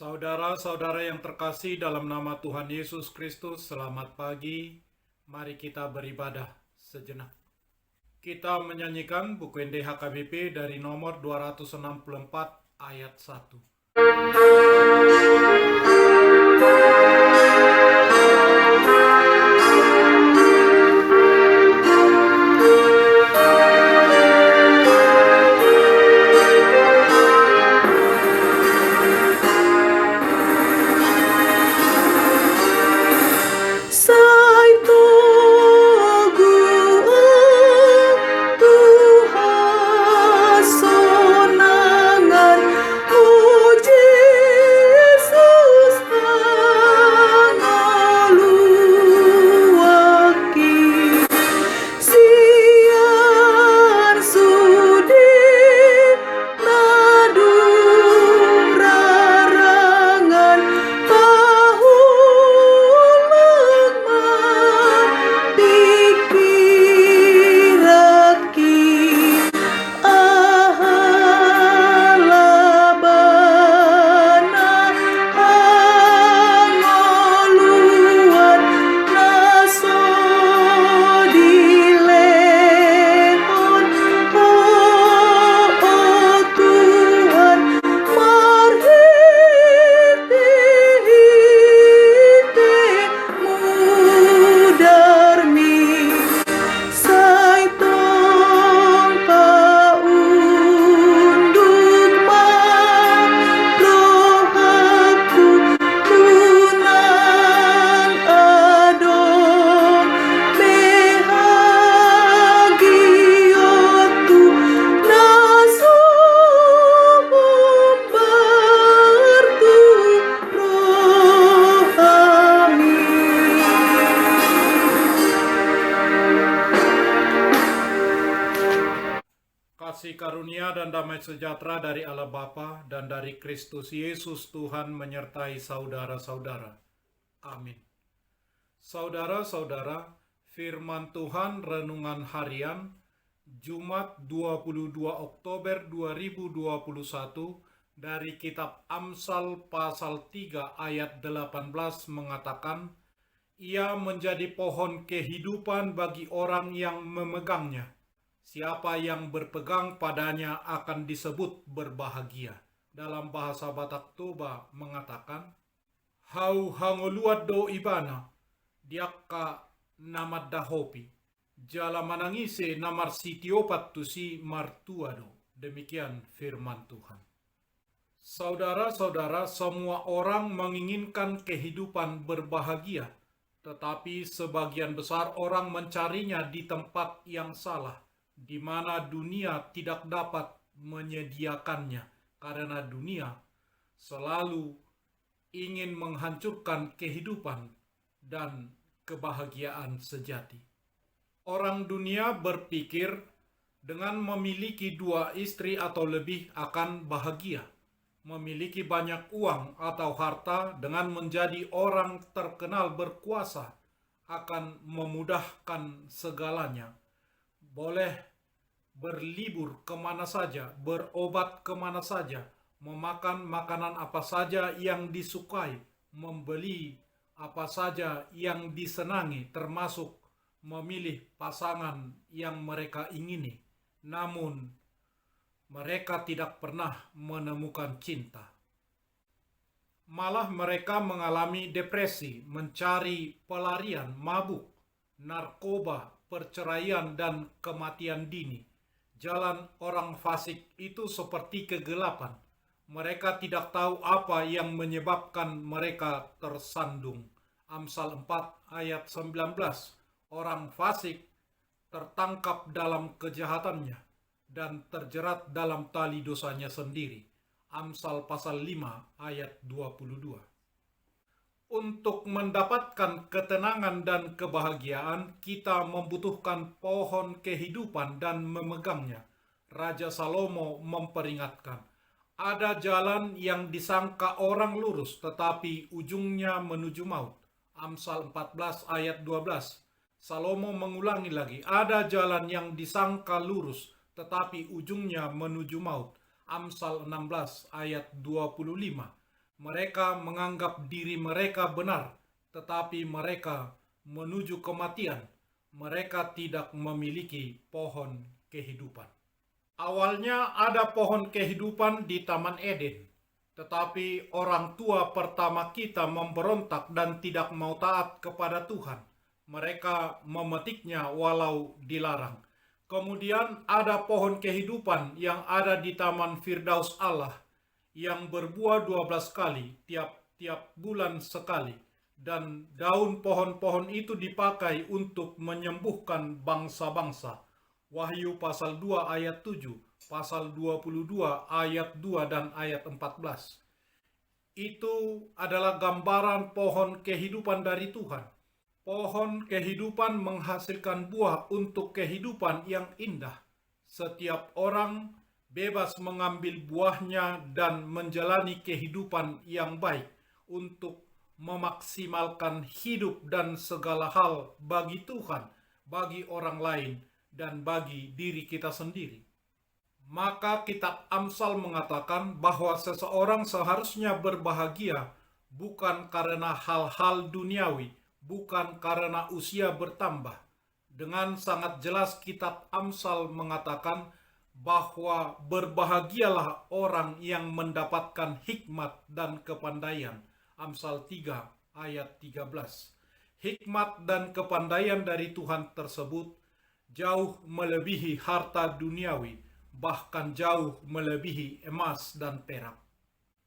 Saudara-saudara yang terkasih dalam nama Tuhan Yesus Kristus, selamat pagi. Mari kita beribadah sejenak. Kita menyanyikan buku NDHKBP dari nomor 264 ayat 1. Kasih karunia dan damai sejahtera dari Allah Bapa dan dari Kristus Yesus Tuhan menyertai saudara-saudara. Amin. Saudara-saudara, firman Tuhan renungan harian Jumat 22 Oktober 2021 dari kitab Amsal pasal 3 ayat 18 mengatakan, "Ia menjadi pohon kehidupan bagi orang yang memegangnya. Siapa yang berpegang padanya akan disebut berbahagia." Dalam bahasa Batak Toba mengatakan, "Hau hangoluat do ibana, diakka namad dahopi, jala manangise namar sitiopat tusi martuado." Demikian firman Tuhan. Saudara-saudara, semua orang menginginkan kehidupan berbahagia, tetapi sebagian besar orang mencarinya di tempat yang salah, di mana dunia tidak dapat menyediakannya, karena dunia selalu ingin menghancurkan kehidupan dan kebahagiaan sejati. Orang dunia berpikir dengan memiliki 2 istri atau lebih akan bahagia, memiliki banyak uang atau harta dengan menjadi orang terkenal berkuasa akan memudahkan segalanya. Boleh berlibur kemana saja, berobat kemana saja, memakan makanan apa saja yang disukai, membeli apa saja yang disenangi, termasuk memilih pasangan yang mereka ingini. Namun, mereka tidak pernah menemukan cinta. Malah mereka mengalami depresi, mencari pelarian, mabuk, narkoba, perceraian, dan kematian dini. Jalan orang fasik itu seperti kegelapan. Mereka tidak tahu apa yang menyebabkan mereka tersandung. Amsal 4 ayat 19. Orang fasik tertangkap dalam kejahatannya dan terjerat dalam tali dosanya sendiri. Amsal pasal 5 ayat 22. Untuk mendapatkan ketenangan dan kebahagiaan, kita membutuhkan pohon kehidupan dan memegangnya. Raja Salomo memperingatkan, ada jalan yang disangka orang lurus, tetapi ujungnya menuju maut. Amsal 14 ayat 12. Salomo mengulangi lagi, ada jalan yang disangka lurus, tetapi ujungnya menuju maut. Amsal 16 ayat 25. Mereka menganggap diri mereka benar, tetapi mereka menuju kematian. Mereka tidak memiliki pohon kehidupan. Awalnya ada pohon kehidupan di Taman Eden, tetapi orang tua pertama kita memberontak dan tidak mau taat kepada Tuhan. Mereka memetiknya walau dilarang. Kemudian ada pohon kehidupan yang ada di Taman Firdaus Allah, yang berbuah 12 kali tiap bulan sekali, dan daun pohon-pohon itu dipakai untuk menyembuhkan bangsa-bangsa. Wahyu pasal 2 ayat 7, pasal 22 ayat 2 dan ayat 14. Itu adalah gambaran pohon kehidupan dari Tuhan. Pohon kehidupan menghasilkan buah untuk kehidupan yang indah. Setiap orang bebas mengambil buahnya dan menjalani kehidupan yang baik untuk memaksimalkan hidup dan segala hal bagi Tuhan, bagi orang lain, dan bagi diri kita sendiri. Maka kitab Amsal mengatakan bahwa seseorang seharusnya berbahagia bukan karena hal-hal duniawi, bukan karena usia bertambah. Dengan sangat jelas kitab Amsal mengatakan bahwa berbahagialah orang yang mendapatkan hikmat dan kepandaian. Amsal 3 ayat 13. Hikmat dan kepandaian dari Tuhan tersebut jauh melebihi harta duniawi, bahkan jauh melebihi emas dan perak.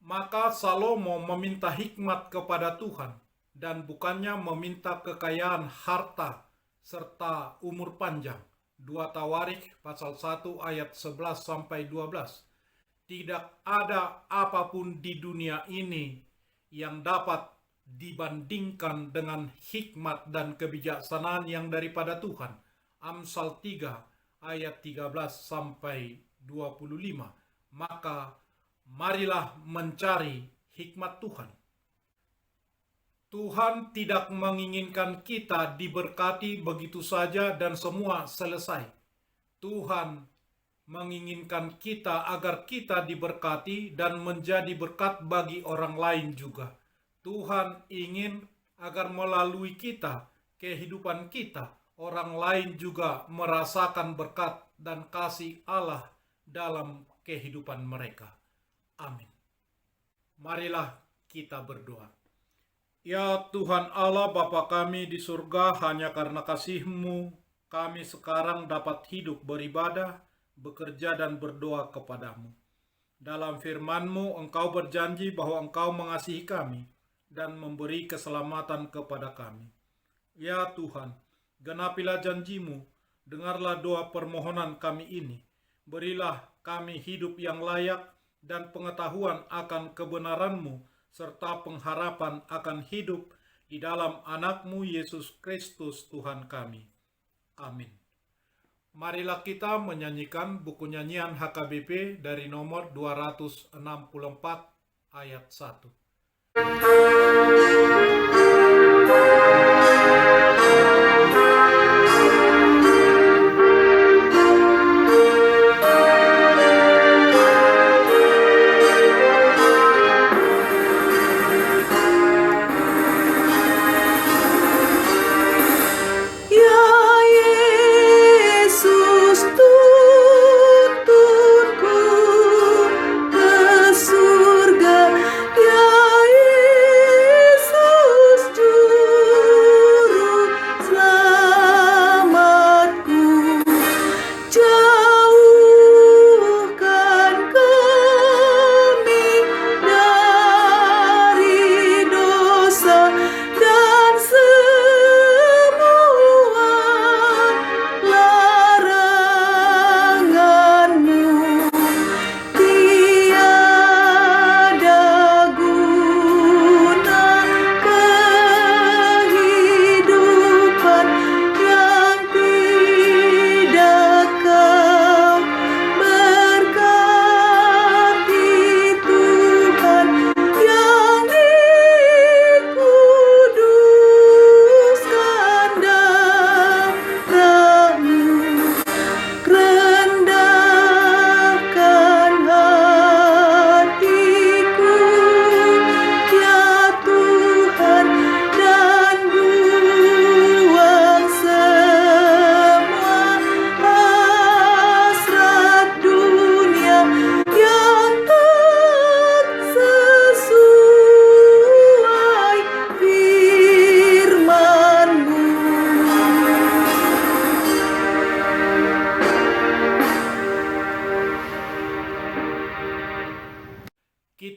Maka Salomo meminta hikmat kepada Tuhan, dan bukannya meminta kekayaan harta serta umur panjang. 2 Tawarikh pasal 1 ayat 11 sampai 12. Tidak ada apapun di dunia ini yang dapat dibandingkan dengan hikmat dan kebijaksanaan yang daripada Tuhan. Amsal 3 ayat 13 sampai 25. Maka marilah mencari hikmat Tuhan. Tuhan tidak menginginkan kita diberkati begitu saja dan semua selesai. Tuhan menginginkan kita agar kita diberkati dan menjadi berkat bagi orang lain juga. Tuhan ingin agar melalui kita, kehidupan kita, orang lain juga merasakan berkat dan kasih Allah dalam kehidupan mereka. Amin. Marilah kita berdoa. Ya Tuhan Allah Bapa kami di surga, hanya karena kasih-Mu kami sekarang dapat hidup beribadah, bekerja dan berdoa kepadamu. Dalam firman-Mu Engkau berjanji bahwa Engkau mengasihi kami dan memberi keselamatan kepada kami. Ya Tuhan, genapilah janji-Mu, dengarlah doa permohonan kami ini. Berilah kami hidup yang layak dan pengetahuan akan kebenaran-Mu, serta pengharapan akan hidup di dalam anak-Mu Yesus Kristus Tuhan kami. Amin. Marilah kita menyanyikan buku nyanyian HKBP dari nomor 264 ayat 1. Surga, ya Yesus.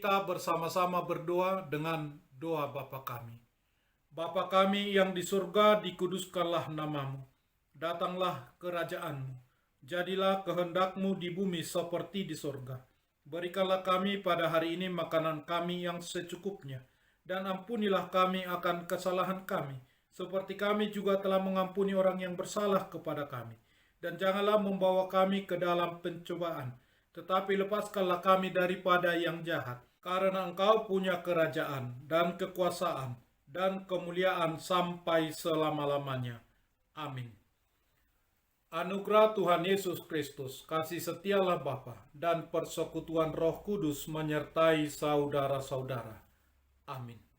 kita bersama-sama berdoa dengan doa Bapa kami. Bapa kami yang di surga, dikuduskanlah namamu. Datanglah kerajaanmu. Jadilah kehendakmu di bumi seperti di surga. Berikanlah kami pada hari ini makanan kami yang secukupnya. Dan ampunilah kami akan kesalahan kami, seperti kami juga telah mengampuni orang yang bersalah kepada kami. Dan janganlah membawa kami ke dalam pencobaan, tetapi lepaskanlah kami daripada yang jahat. Karena Engkau punya kerajaan dan kekuasaan dan kemuliaan sampai selama-lamanya. Amin. Anugerah Tuhan Yesus Kristus, kasih setialah Bapa, dan persekutuan Roh Kudus menyertai saudara-saudara. Amin.